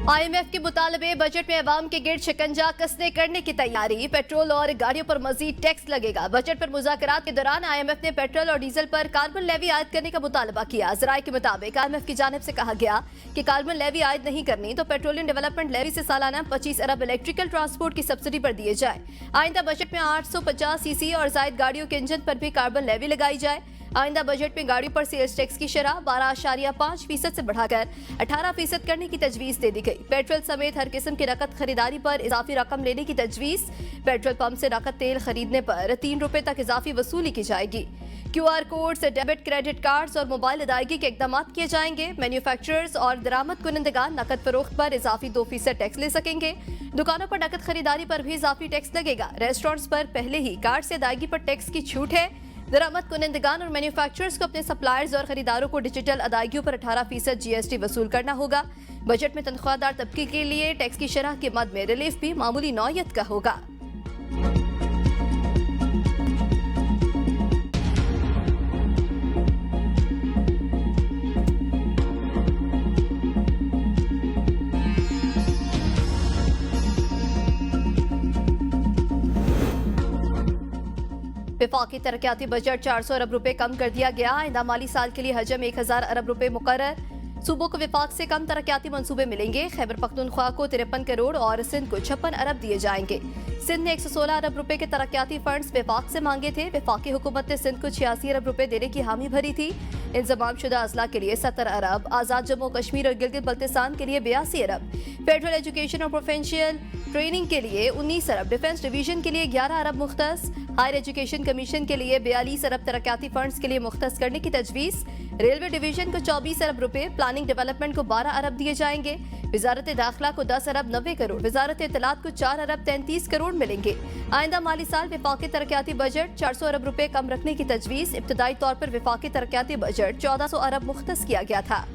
IMF के मुतालबे budget में अवाम के गिर्द शिकंजा कसने करने की तैयारी। पेट्रोल और गाड़ियों पर मजीद टैक्स लगेगा। बजट पर मुज़ाकरात के दौरान IMF ने पेट्रोल और डीजल पर कार्बन लेवी आयद करने का मुतालबा किया। ज़राए के मुताबिक IMF की जानिब से कहा गया कि कार्बन लेवी आयद नहीं करनी तो पेट्रोलियम डेवलपमेंट लेवी से सालाना 25 अरब इलेक्ट्रिकल ट्रांसपोर्ट की सब्सिडी पर दिए जाए। आइंदा बजट में 850 सीसी और जायद गाड़ियों के इंजन पर भी कार्बन लेवी लगाई जाए। आइंदा बजट में गाड़ियों पर सेल्स टैक्स की शरह 12.5% से बढ़ाकर 18% करने की तजवीज दे दी गई। पेट्रोल समेत हर किस्म की नकद खरीदारी पर इजाफी रकम लेने की तजवीज। पेट्रोल पंप से नकद तेल खरीदने पर 3 रुपए तक इजाफी वसूली की जाएगी। QR codes, debit credit cards और मोबाइल अदायगी के इकदाम किए जाएंगे। मैन्युफैक्चरर्स और दरामद कुनंदगान नकद फरोख्त पर इजाफी 2% टैक्स ले सकेंगे। दुकानों पर नकद खरीदारी पर भी इजाफी टैक्स लगेगा। रेस्टोरेंट्स पर पहले ही कार्ड से अदायगी पर टैक्स की छूट है। दरामद कुनंदगान और मैन्युफैक्चरर्स को अपने सप्लायर्स और खरीदारों को डिजिटल अदायगियों पर 18% GST वसूल करना होगा। बजट में तनख्वाहदार तबके के लिए टैक्स की शरह के मद में रिलीफ भी मामूली नौयत का होगा। विफाकी तरक्याती बजट 400 अरब रुपए कम कर दिया गया। आइंदा माली साल के लिए हजम 1000 अरब रुपए मुकर्रर। सूबों को विफाक से कम तरक्याती मंसूबे मिलेंगे। खैबर पख्तूनख्वा को 53 करोड़ और सिंध को 56 अरब दिए जाएंगे। सिंध ने 116 अरब रुपए के तरक्याती फंड्स विफाक से मांगे थे। विफाकी हुकूमत ने सिंध को 86 अरब रुपए देने की हामी भरी थी। इंतजाम शुदा अजला के लिए 70 अरब, आजाद जम्मू कश्मीर और गिलगित बल्तिस्तान के लिए 82 अरब, फेडरल एजुकेशन और प्रोफेशनल ट्रेनिंग के लिए 19 अरब, डिफेंस डिवीजन के लिए 11 अरब मुख्तस, हायर एजुकेशन कमीशन के लिए 42 अरब तरक्याती फंड्स के लिए मुख्तस करने की तजवीज। रेलवे डिवीजन को 24 अरब रुपए, प्लानिंग डेवलपमेंट को 12 अरब दिए जाएंगे। वजारत दाखिला को 10 अरब 90 करोड़, वजारत इत्तलात को 4 अरब 33 करोड़ मिलेंगे। आइंदा माली साल विफाकी तरक्याती बजट 400 अरब रुपए कम रखने की तजवीज। इब्तदाई तौर पर विफाकी तरक्याती बजट 1400 अरब मुख्तस किया गया था।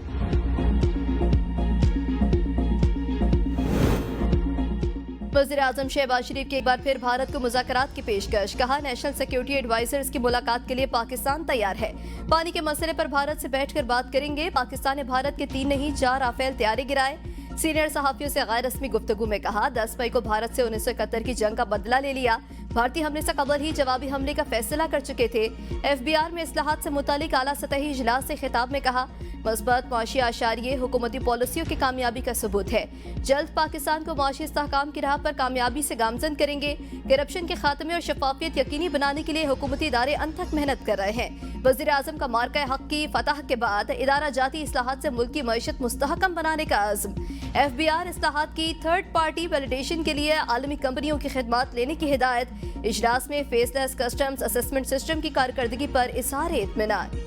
वज़ीर आज़म शहबाज शरीफ की एक बार फिर भारत को मुज़ाकरात की पेशकश। कहा, नेशनल सिक्योरिटी एडवाइजर्स की मुलाकात के लिए पाकिस्तान तैयार है। पानी के मसले पर भारत से बैठकर बात करेंगे। पाकिस्तान ने भारत के 3 नहीं 4 राफेल तैयारे गिराए। सीनियर सहाफियों से गैर रस्मी गुफ्तगू में कहा, 10 मई को भारत से 1971 की जंग का बदला ले लिया। भारतीय हमले से कबल ही जवाबी हमले का फैसला कर चुके थे। FBR में इस्लाहात से मुतालिक आला सतही इजलास से खिताब में कहा, मस्बत माशी आशारिये हुकूमती पॉलिसियों की कामयाबी का सबूत है। जल्द पाकिस्तान को माशी इस्तेहकाम की राह पर कामयाबी से गामजन करेंगे। करप्शन के खात्मे और शफाफियत यकीनी बनाने के लिए हुकूमती इदारे अनथक मेहनत कर रहे हैं। वज़ीर आज़म का मार्का हक की फतह के बाद इदारा जाती इस्लाहात से मुल्क की मईशत मुस्तहकम बनाने का आज़म। FBR इस्लाहात की थर्ड पार्टी वैलिडेशन के लिए आलमी कंपनियों की खिदमात लेने की हिदायत। इजलास में फेसलेस कस्टम्स असेसमेंट सिस्टम की कारकर्दगी पर इज़हार इत्मीनान।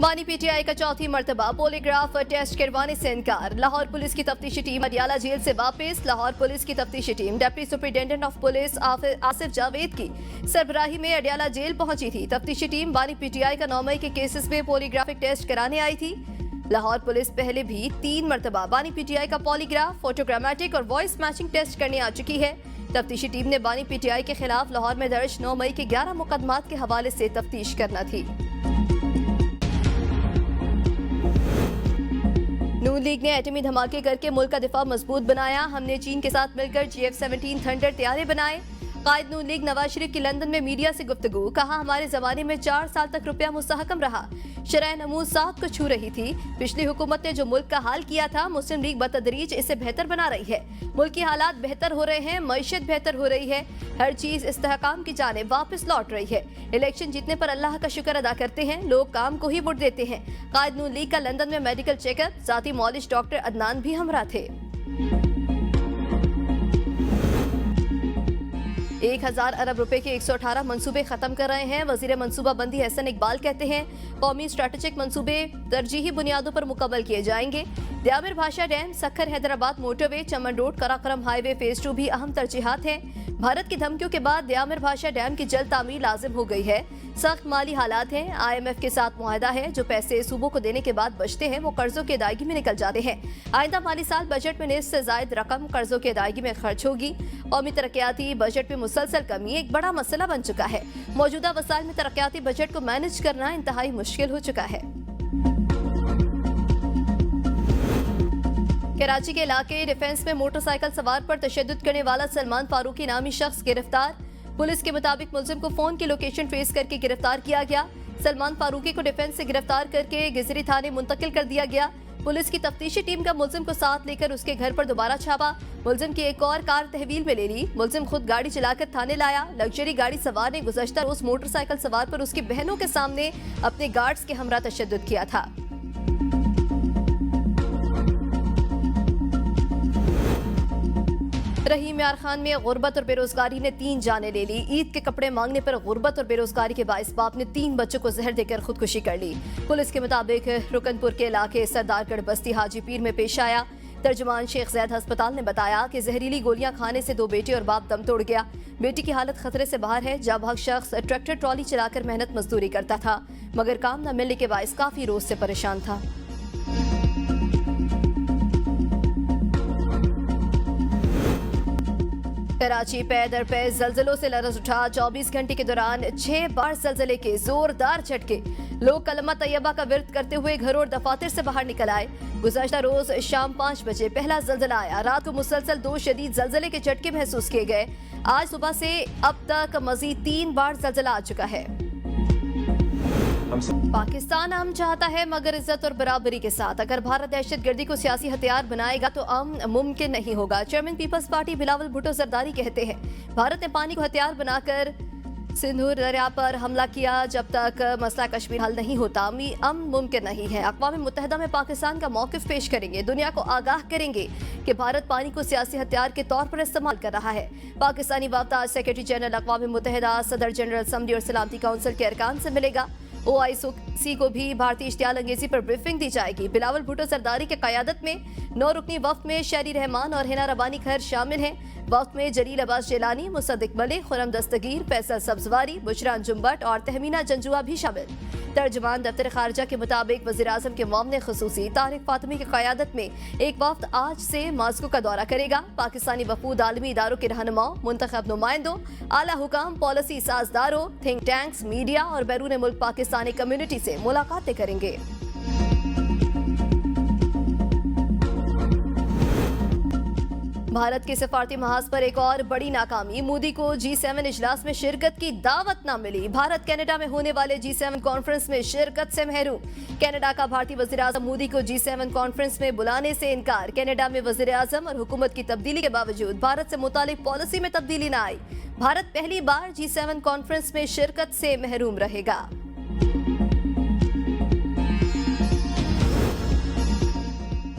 बानी PTI का चौथी मर्तबा पॉलीग्राफ टेस्ट करवाने से इनकार। लाहौर पुलिस की तफ्तीशी टीम अडियाला जेल से वापस। लाहौर पुलिस की तफ्तीशी team deputy superintendent of police Asif Javed की सरबराही में अडियाला जेल पहुंची थी। तफ्तीशी टीम बानी PTI का 9 मई के केसेस में पॉलीग्राफिक टेस्ट कराने आई थी। लाहौर पुलिस पहले भी 3 मर्तबा बानी PTI का पॉलीग्राफ, फोटोग्रामेटिक और वॉइस मैचिंग टेस्ट करने आ चुकी है। तफ्तीशी टीम ने बानी PTI के खिलाफ लाहौर में दर्ज 9 मई के 11 मुकदमात के हवाले से तफ्तीश करना थी। नून लीग ने एटमी धमाके करके मुल्क का दिफा मजबूत बनाया। हमने चीन के साथ मिलकर GF-17 थंडर तैयारे बनाए। कायद नून लीग नवाज शरीफ की लंदन में मीडिया से गुफ्तगू। कहा, हमारे जमाने में 4 साल तक रुपया मुस्तहकम रहा। शरह नमूद 7 को छू रही थी। पिछली हुकूमत ने जो मुल्क का हाल किया था, मुस्लिम लीग बतदरीज इसे बेहतर बना रही है। मुल्क की हालात बेहतर हो रहे हैं, मईशत बेहतर हो रही है, हर चीज इस्तेहकाम की जानिब वापस लौट रही है। इलेक्शन जीतने पर अल्लाह का शुक्र अदा करते हैं, लोग काम को ही वोट देते हैं। कायद नून लीग का लंदन में मेडिकल चेकअप, जाती मॉलिश डॉक्टर अदनान भी हमरा थे। 1000 अरब रुपए के 118 मंसूबे खत्म कर रहे हैं। वजीर मंसूबा बंदी हसन इकबाल कहते हैं, कौमी स्ट्रेटेजिक मंसूबे तरजीही बुनियादों पर मुकम्मल किए जाएंगे। दयामिर भाषा डैम, सखर हैदराबाद मोटरवे, चमन रोड, कराकरम हाईवे फेज 2 भी अहम तरजीहात हैं। भारत की धमकियों के बाद दयामिर भाषा डैम की जल्द तामीर लाजिम हो गई है। सख्त माली हालात हैं। IMF के साथ मुआहदा है। जो पैसे सूबों को देने के बाद बचते हैं वो कर्जों की अदायगी में निकल जाते हैं। आइंदा माली साल बजट में निस्फ से ज्यादा रकम कर्जों की अदायगी में खर्च होगी। कौमी तरक्याती बजट में मुसलसल कमी एक बड़ा मसला बन चुका है। मौजूदा वसाइल में तरक्याती बजट को मैनेज करना इंतहाई मुश्किल हो चुका है। कराची के इलाके डिफेंस में मोटरसाइकिल सवार पर तशद्दुद करने वाला सलमान फारूकी नामी शख्स गिरफ्तार। पुलिस के मुताबिक मुलजिम को फोन की लोकेशन ट्रेस करके गिरफ्तार किया गया। सलमान फारूकी को डिफेंस से गिरफ्तार करके गिजरी थाने मुंतकिल कर दिया गया। पुलिस की तफ्तीशी टीम का मुलजिम को साथ लेकर उसके घर पर दोबारा छापा। मुलजिम की एक और कार तहवील में ले ली। मुलजिम खुद गाड़ी चलाकर थाने लाया। लग्जरी गाड़ी सवार ने गुज़श्ता रोज मोटरसाइकिल सवार पर उसकी बहनों के सामने अपने गार्ड्स के हमरा तशद्दुद किया था। रहीम यार खान में गुर्बत और बेरोजगारी ने 3 जानें ले ली। ईद के कपड़े मांगने पर गुर्बत और बेरोजगारी के बाइस बाप ने 3 बच्चों को जहर देकर खुदकुशी कर ली। पुलिस के मुताबिक रुकनपुर के इलाके सरदारगढ़ बस्ती हाजी पीर में पेश आया। तर्जुमान शेख जैद अस्पताल ने बताया कि जहरीली गोलियां खाने से 2 बेटे और बाप दम तोड़ गया। बेटी की हालत खतरे से बाहर है। जाबाज शख्स ट्रैक्टर ट्रॉली चलाकर मेहनत मजदूरी करता था मगर काम न मिलने के बाइस काफी रोज से परेशान था। कराची पे दर पे जल्जलों से लरज उठा। 24 घंटे के दौरान 6 बार जल्जले के जोरदार झटके। लोग कलमा तैयबा का विर्द करते हुए घरों और दफातर से बाहर निकल आए। गुज़श्ता रोज शाम 5 बजे पहला जल्जला आया। रात को मुसलसल 2 शदीद जल्जले के झटके महसूस किए गए। आज सुबह से अब तक मजीद 3 बार जल्जला आ चुका है। पाकिस्तान अमन चाहता है मगर इज्जत और बराबरी के साथ। अगर भारत दहशतगर्दी को सियासी हथियार बनाएगा तो अमन मुमकिन नहीं होगा। Chairman peoples party Bilawal Bhutto Zardari कहते हैं भारत ने पानी को हथियार बनाकर सिंधु दरिया पर हमला किया। जब तक मसला कश्मीर हल नहीं होता अमन मुमकिन नहीं है। अक़वाम मुत्तहिदा में पाकिस्तान का मौक़िफ़ पेश करेंगे। दुनिया को आगाह करेंगे कि भारत पानी को सियासी हथियार के तौर पर इस्तेमाल कर रहा है। पाकिस्तानी वफ़द आज सेक्रेटरी जनरल अक़वाम मुत्तहिदा, सदर जनरल असम्बली और सलामती काउंसिल के अरकान से मिलेगा। OIC को भी भारतीय इश्तियाल अंगेजी पर ब्रीफिंग दी जाएगी। बिलावल भुट्टो सरदारी की क़यादत में 9 रुकनी वफ़द में शहरी रहमान और हिना रबानी खैर शामिल हैं। वफ़द में जलील अब्बास जेलानी, मुसद्दिक मलिक, खुरम दस्तगीर, फैसल सब्जवारी, बुशरान जुम्बट और तहमीना जंजुआ भी शामिल। तर्जुमान दफ्तर खारजा के मुताबिक वज़ीर-ए-आज़म के मुआविन ख़ुसूसी तारिक फातिमी की क़यादत में एक वफ़द आज से मास्को का दौरा करेगा। पाकिस्तानी वफ़ूद आलमी इदारों के रहनुमाओं, मुंतखब नुमाइंदों, आला हुकाम, पॉलिसी साजदारों, थिंक टैंक्स, मीडिया और बैरून मुल्क पाकिस्तानी कम्युनिटी से मुलाकातें करेंगे। भारत के सफारती महाज पर एक और बड़ी नाकामी। मोदी को G7 इजलास में शिरकत की दावत न मिली। भारत कनाडा में होने वाले G7 कॉन्फ्रेंस में शिरकत से महरूम। कनाडा का भारतीय वज़ीर-ए-आज़म मोदी को G7 कॉन्फ्रेंस में बुलाने से इनकार। कनाडा में वज़ीर-ए-आज़म और हुकूमत की तब्दीली के बावजूद भारत से मुतालिक पॉलिसी में तब्दीली न आई। भारत पहली बार G7 कॉन्फ्रेंस में शिरकत से महरूम रहेगा।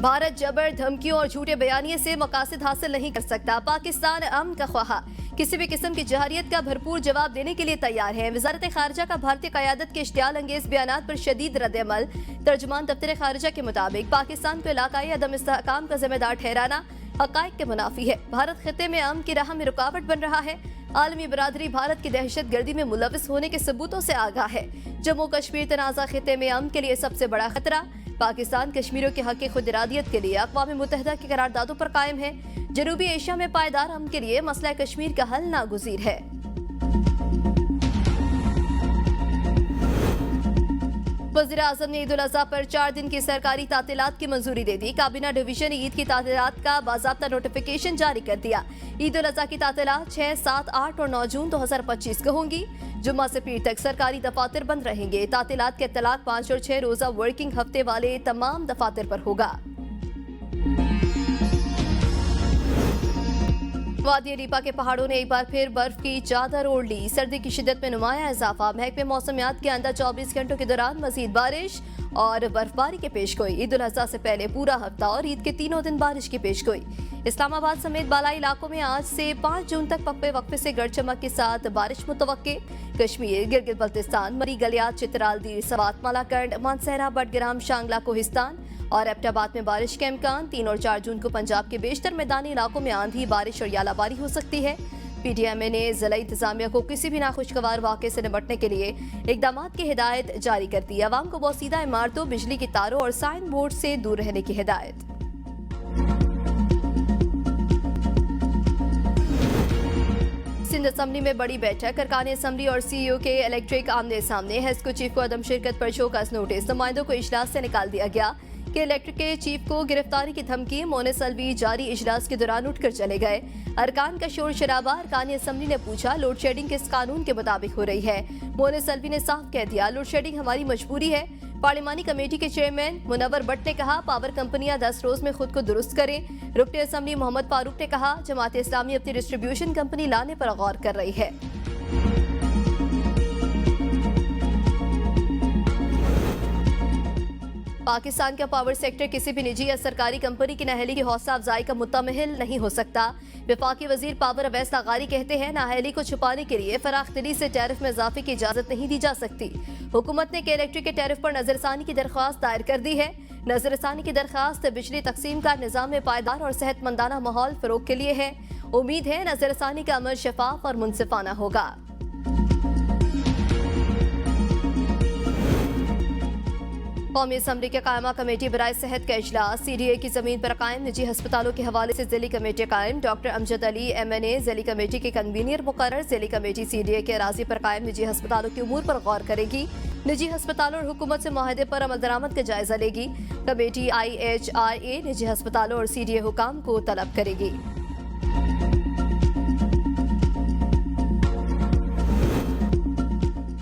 भारत जबर, धमकियों और झूठे बयानिए से मकासद हासिल नहीं कर सकता। पाकिस्तान अमन का ख्वाहा किसी भी किस्म की जहारियत का भरपूर जवाब देने के लिए तैयार है। वज़ारत खारजा का भारतीय क़यादत के इश्तियाल अंगेज बयानात पर शदीद रद्द-ए-अमल। तर्जुमान दफ्तर खारजा के मुताबिक पाकिस्तान को इलाकाई अदम इस्तेहकाम का जिम्मेदार ठहराना हक़ाइक़ के मुनाफी है। भारत खित्ते में अमन की राह में रुकावट बन रहा है। आलमी बरादरी भारत की दहशतगर्दी में मुलविस होने के सबूतों से आगाह है। जम्मू कश्मीर तनाज़ा खित्ते में अमन के लिए सबसे बड़ा खतरा। पाकिस्तान कश्मीरियों के हक़ खुद इरादियत के लिए अक़वाम मुत्तहिदा की करारदादों पर कायम है। जनूबी एशिया में पायदार अमन के लिए मसला कश्मीर का हल नागुज़ीर है। वज़ीर-ए-आज़म ने ईद उल अज़हा पर 4 दिन की सरकारी तातीलात की मंजूरी दे दी। काबीना डिवीजन ने ईद की तातीलात का बाज़ाब्ता नोटिफिकेशन जारी कर दिया। ईद उल अज़हा की तातीलात 6, 7, 8 और 9 जून 2025 को होंगी। जुम्मा से पीर तक सरकारी दफातर बंद रहेंगे। तातीलात के इत्तलाक 5 और 6 रोजा वर्किंग हफ्ते वाले तमाम दफातर पर होगा। वादी रीपा के पहाड़ों ने एक बार फिर बर्फ की चादर ओढ़ ली। सर्दी की शिद्दत में नुमाया इजाफा। महकमे मौसमियात के अंदर 24 घंटों के दौरान मजीद बारिश और बर्फबारी के पेशगोई। ईद उल अज़हा से पहले पूरा हफ्ता और ईद के 3 दिन बारिश की पेशगोई। इस्लामाबाद समेत बालाई इलाकों में आज से 5 जून तक वक्फे वक्फे से गड़ चमक के साथ बारिश मुतवक्के। कश्मीर, गिलगित बल्तिस्तान, मरी गलियात, चित्राल, दीर सवात, मालाकंड, मानसहरा, बडग्राम, शांगला, कोहिस्तान और एबटाबाद में बारिश के इम्कान। 3 और 4 जून को पंजाब के बेशतर मैदानी इलाकों में आंधी, बारिश और यालाबारी हो सकती है। पीटीएमए ने जिला इंतजामिया को किसी भी नाखुशगवार वाक़े से निपटने के लिए इकदाम की हिदायत जारी कर दी। अवाम को बोसीदा इमारतों, बिजली की तारों और साइन बोर्ड से दूर रहने की हिदायत। सिंध असम्बली में बड़ी बैठक, अरकान असम्बली और सीईओ के इलेक्ट्रिक आमने सामने। हेस्को चीफ को अदम शिरकत पर शोकस नोटिस, नुमाइंदों को इजलास से निकाल दिया गया कि इलेक्ट्रिक के चीफ को गिरफ्तारी की धमकी। मोनिस अलवी जारी इजलास के दौरान उठकर चले गए। अरकान का शोर शराबा, अरकान असम्बली ने पूछा लोड शेडिंग किस कानून के मुताबिक हो रही है। मोनिस अलवी ने साफ कह दिया लोड शेडिंग हमारी मजबूरी है। पार्लिमानी कमेटी के चेयरमैन मुनव्वर भट्ट ने कहा पावर कंपनियां 10 रोज में खुद को दुरुस्त करें। रुकने असम्बली मोहम्मद फारूक ने कहा जमात इस्लामी अपनी डिस्ट्रीब्यूशन कंपनी लाने पर गौर कर रही है। पाकिस्तान का पावर सेक्टर किसी भी निजी या सरकारी कंपनी की नाअहली की हौसला अफजाई का मुतमहिल नहीं हो सकता। वफाकी वजीर पावर अवैस लगारी कहते हैं नाअहली को छुपाने के लिए फराख्तरी से टैरिफ में इजाफे की इजाजत नहीं दी जा सकती। हुकूमत ने के इलेक्ट्रिक के टैरिफ पर नजरसानी की दरख्वास्त दायर कर दी है। नजरसानी की दरख्वास्त बिजली तकसीम का निजाम में पायदार और सेहतमंदाना माहौल फरोग के लिए है। उम्मीद है नजरसानी का अमल शफाफ और मुनसिफाना होगा। कौमी असम्बली के कायमा कमेटी बराए सेहत का इजलास। सीडीए की जमीन पर कायम निजी अस्पतालों के हवाले से जिली कमेटी कायम। डॉक्टर अमजद अली MNA जिली कमेटी के कन्वीनियर मुकर्रर। जिली कमेटी सीडीए के अराजी पर कायम निजी अस्पतालों के उमूर पर गौर करेगी। निजी अस्पतालों और हुकूमत से मुआहदे पर अमल दरामद का जायजा लेगी। कमेटी IHRA निजी अस्पतालों और सीडीए हुकाम को तलब करेगी।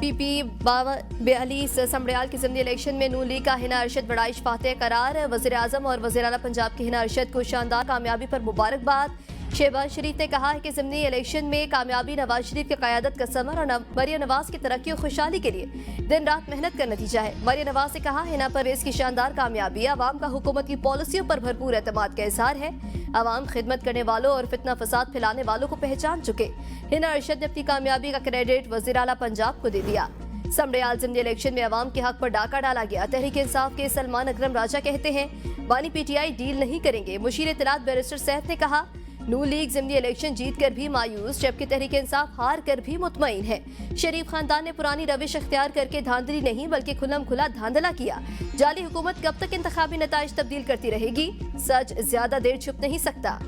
PP 42 समड़ियाल की ज़िमनी इलेक्शन में नून लीग का हिना अरशद बड़ाइश फातेह करार। वज़ीर आज़म और वज़ीर आला पंजाब के हिना अरशद को शानदार कामयाबी पर मुबारकबाद। शहबाज शरीफ ने कहा है कि ज़िमनी इलेक्शन में कामयाबी नवाज शरीफ की क़यादत का समर और मरियम नवाज की तरक्की और खुशहाली के लिए दिन रात मेहनत का नतीजा है। मरियम नवाज ने कहा हिना परवेज की शानदार कामयाबी अवाम का हुकूमत की पॉलिसियों पर भरपूर एतमाद का इजहार है। अवाम खिदमत करने वालों और फितना फसाद फैलाने वालों को पहचान चुके। हिना अरशद ने अपनी कामयाबी का क्रेडिट वज़ीर आला पंजाब को दे दिया। समड़ियाल ज़िमनी इलेक्शन में अवाम के हक पर डाका डाला गया। तहरीक इंसाफ के सलमान अकरम राजा कहते हैं बानी PTI डील नहीं करेंगे। मुशीर इत्तलात बैरिस्टर सैफ ने कहा नून लीग ज़िमनी इलेक्शन जीत कर भी मायूस, जबकि तहरीक इंसाफ हार कर भी मुतमईन है। शरीफ खानदान ने पुरानी रविश अख्तियार करके धांधली नहीं बल्कि खुल्लम खुला धांधला किया। जाली हुकूमत कब तक इंतखाबी नताइज तब्दील करती रहेगी? सच ज्यादा देर छुप नहीं सकता।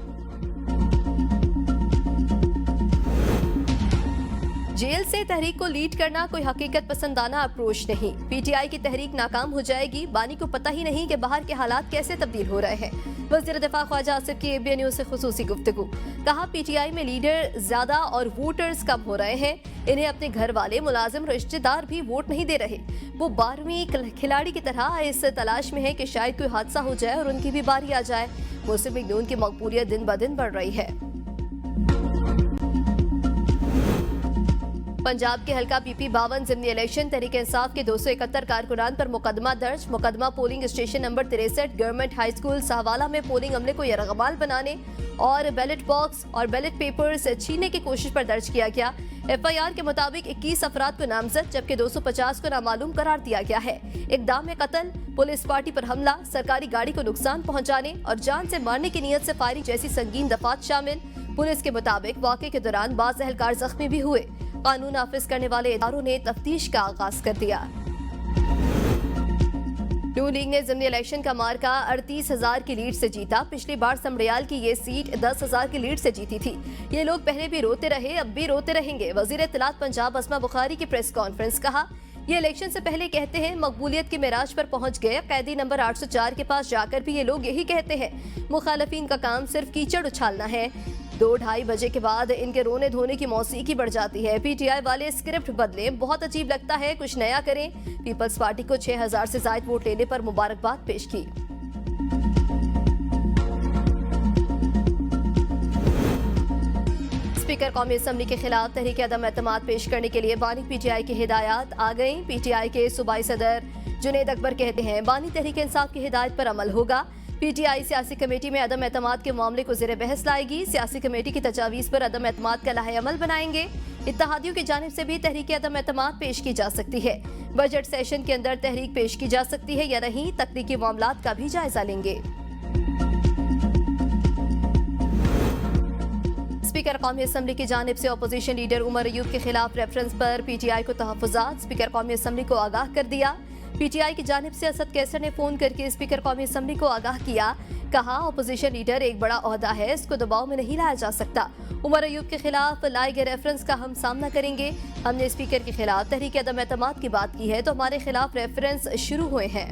जेल से तहरीक को लीड करना कोई हकीकत पसंदाना अप्रोच नहीं। PTI की तहरीक नाकाम हो जाएगी। बानी को पता ही नहीं कि बाहर के हालात कैसे तब्दील हो रहे हैं। वज़ीर दिफा ख्वाजा आसिफ की ABN न्यूज़ से खुसूसी गुफ्तगू। कहा PTI में लीडर ज्यादा और वोटर्स कम हो रहे हैं। इन्हें अपने घर वाले, मुलाजिम, रिश्तेदार भी वोट नहीं दे रहे। वो 12वीं खिलाड़ी की तरह इस तलाश में है कि शायद कोई हादसा हो जाए और उनकी भी बारी आ जाए। मुस्लिम लीग नून की मकबूलियत दिन ब दिन बढ़ रही है। पंजाब के हल्का PP 52 ज़िमनी इलेक्शन तहरीक इंसाफ के 271 कारकुनान पर मुकदमा दर्ज। मुकदमा polling station number 63 government high school Sahowala में पोलिंग अमले को यरगमाल बनाने और बैलेट बॉक्स और बैलेट पेपर्स छीनने की कोशिश पर दर्ज किया गया। FIR के मुताबिक 21 अफराद को नामजद जबकि 250 को नामालूम करार दिया गया है। इक़दाम में कत्ल, पुलिस पार्टी पर हमला, सरकारी गाड़ी को नुकसान पहुंचाने और जान से मारने की नीयत से फायरिंग जैसी संगीन दफात शामिल। पुलिस के मुताबिक वाक़े के दौरान बाज़ एहलकार जख्मी भी हुए। कानून नाफिज करने वाले इदारों ने तफ्तीश का आगाज कर दिया। नून लीग ने ज़िमनी इलेक्शन का मार्का 38,000 की लीड से जीता। पिछली बार समड़ियाल की ये सीट 10,000 की लीड से जीती थी। ये लोग पहले भी रोते रहे, अब भी रोते रहेंगे। वज़ीर इत्तलात पंजाब अस्मा बुखारी की प्रेस कॉन्फ्रेंस। कहा ये इलेक्शन से पहले कहते हैं मकबूलियत के मेराज पर पहुंच गए। कैदी नंबर 804 के पास जाकर भी ये लोग यही कहते हैं। मुखालफीन का काम सिर्फ कीचड़ उछालना है। 2-2:30 बजे के बाद इनके रोने धोने की मौसीकी बढ़ जाती है। PTI वाले स्क्रिप्ट बदले, बहुत अजीब लगता है, कुछ नया करें। पीपल्स पार्टी को 6,000 से ज्यादा वोट लेने पर मुबारकबाद पेश की। स्पीकर कौमी असम्बली के खिलाफ तहरीक अदम एतमाद पेश करने के लिए बानी PTI की हिदायत आ गई। PTI के सूबाई सदर जुनेद अकबर कहते हैं बानी तहरीक इंसाफ की हिदायत पर अमल होगा। PTI सियासी कमेटी में अदम एतमाद के मामले को ज़ेर बहस लाएगी। सियासी कमेटी की तजावीज़ पर अदम एतमाद का लाहे अमल बनाएंगे। इत्तेहादियों की जानिब से भी तहरीक अदम एतमाद पेश की जा सकती है। बजट सेशन के अंदर तहरीक पेश की जा सकती है या नहीं, तकनीकी मामलात का भी जायजा लेंगे। स्पीकर कौमी असम्बली की जानिब से अपोजिशन लीडर उमर अयूब के खिलाफ रेफरेंस पर PTI को तहफ़्फ़ुज़ात। स्पीकर कौमी असम्बली को आगाह कर दिया। PTI की जानिब से असद कैसर ने फोन करके स्पीकर कौमी असम्बली को आगाह किया। कहा, अपोजिशन लीडर एक बड़ा ओहदा है, इसको दबाव में नहीं लाया जा सकता। उमर अयूब के खिलाफ लाए गए रेफरेंस का हम सामना करेंगे। हमने स्पीकर के खिलाफ तहरीक अदम एतमाद की बात की है तो हमारे खिलाफ रेफरेंस शुरू हुए हैं।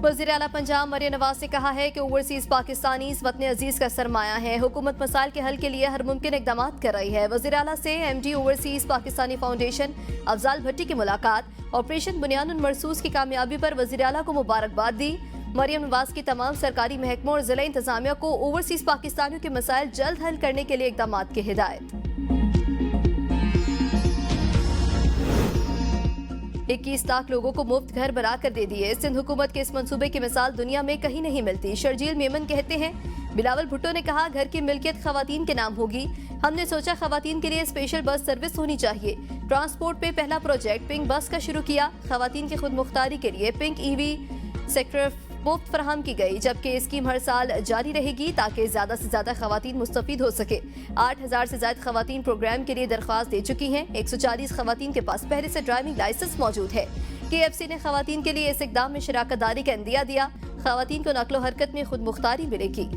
वज़ीर आला पंजाब मरियम नवाज ने कहा है कि ओवरसीज पाकिस्तानी वतन अजीज का सरमाया है। हुकूमत मसाइल के हल के लिए हर मुमकिन इकदाम कर रही है। वज़ीर आला से MD overseas Pakistani foundation Afzaal Bhatti की मुलाकात। ऑपरेशन बुनियानुल मरसूस की कामयाबी पर वज़ीर आला को मुबारकबाद दी। मरियम नवाज की तमाम सरकारी महकमों और जिला इंतजामिया को ओवरसीज पाकिस्तानियों के मसाइल जल्द हल करने के लिए इकदाम की हिदायत। 21 लाख लोगों को मुफ्त घर बना कर दे दिए। सिंध हुकूमत के इस मंसूबे की मिसाल दुनिया में कहीं नहीं मिलती। शर्जील मेमन कहते हैं, बिलावल भुट्टो ने कहा, घर की मिल्कियत खवातीन के नाम होगी। हमने सोचा खवातीन के लिए स्पेशल बस सर्विस होनी चाहिए। ट्रांसपोर्ट पे पहला प्रोजेक्ट पिंक बस का शुरू किया। खवातीन की खुद मुख्तारी के लिए पिंक EV सेक्टर मुफ्त फराहम की गई, जबकि ये स्कीम हर साल जारी रहेगी ताकि ज्यादा से ज्यादा खवातीन मुस्तफीद हो सके। 8000 से ज्यादा खवातीन प्रोग्राम के लिए दरख्वास्त दे चुकी हैं। 140 खवातीन के पास पहले से ड्राइविंग लाइसेंस मौजूद है। KFC ने खवातीन के लिए इस इकदाम में शराकत दारी का इंदिया दिया। खवातीन को नक्लो हरकत में खुद मुख्तारी मिलेगी।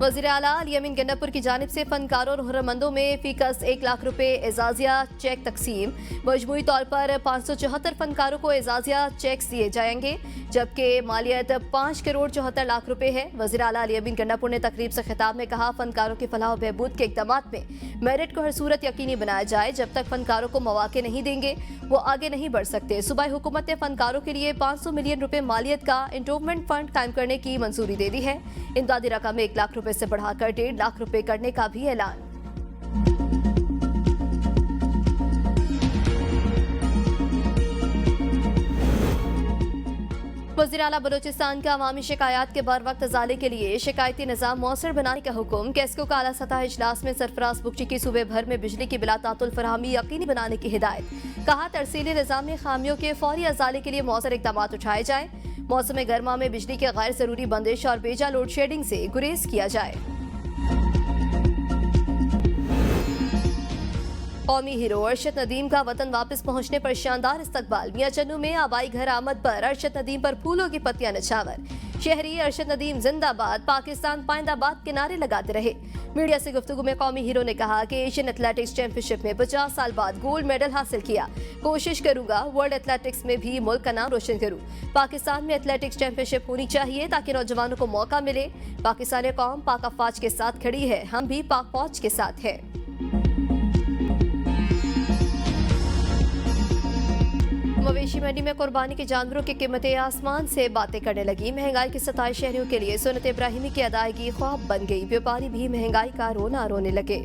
वज़ीर आला अली अमीन गन्नापुर की जानिब से फनकारों और हुनरमंदों में फीकस 1 लाख रुपए एजाजिया चेक तकसीम। मजमूई तौर पर 574 फनकारों को एजाजिया चेक दिए जाएंगे, जबकि मालियत 5 करोड़ 74 लाख रुपए है। वज़ीर आला अली अमीन गन्नापुर ने तकरीब से खिताब में कहा, फनकारों की फलाह बहबूद के इक़दाम में मेरिट को हर सूरत यकीनी बनाया जाए। जब तक फनकारों को मौके नहीं देंगे वो आगे नहीं बढ़ सकते। सूबाई हुकूमत ने फनकारों के लिए 500 मिलियन रुपए मालियत का इंडोवमेंट फंड कायम करने की मंजूरी दे दी है। इमदादी रकम 1 लाख रुपए से बढ़ाकर 1.5 लाख रुपए करने का भी ऐलान। वज़ीर आला बलोचिस्तान का अवामी शिकायत के बर वक्त अजाले के लिए शिकायती निज़ाम मौसर बनाने का हुक्म। कैस्को का आला सतह इजलास में सरफराज बुगटी की सूबे भर में बिजली की बिला तातुल फराहमी यकीनी बनाने की हिदायत। कहा, तरसीली निज़ाम में खामियों के फौरी अजाले के लिए मौसर इकदाम उठाए जाए। मौसम गर्मा में बिजली के गैर जरूरी बंदिश और बेजा लोड शेडिंग से गुरेज किया जाए। कौमी हीरो अरशद नदीम का वतन वापस पहुंचने पर शानदार इस्तकबाल। मियां चन्नू में आबाई घर आमद पर अरशद नदीम पर फूलों की पत्तियां नछावर। शहरी अरशद नदीम जिंदाबाद, पाकिस्तान पाइंदाबाद के नारे लगाते रहे। मीडिया से गुफ्तगू में कौमी हीरो ने कहा कि एशियन एथलेटिक्स चैंपियनशिप में 50 साल बाद गोल्ड मेडल हासिल किया। कोशिश करूंगा वर्ल्ड एथलेटिक्स में भी मुल्क का नाम रोशन करूं। पाकिस्तान में एथलेटिक्स चैंपियनशिप होनी चाहिए ताकि नौजवानों को मौका मिले। पाकिस्तानी कौम पाक अफवाज के साथ खड़ी है, हम भी पाक फौज के साथ हैं। मवेशी मंडी में कुर्बानी के जानवरों की कीमतें आसमान से बातें करने लगी। महंगाई की सताई शहरियों के लिए सुन्नत इब्राहिमी की अदायगी ख्वाब बन गई। व्यापारी भी महंगाई का रोना रोने लगे।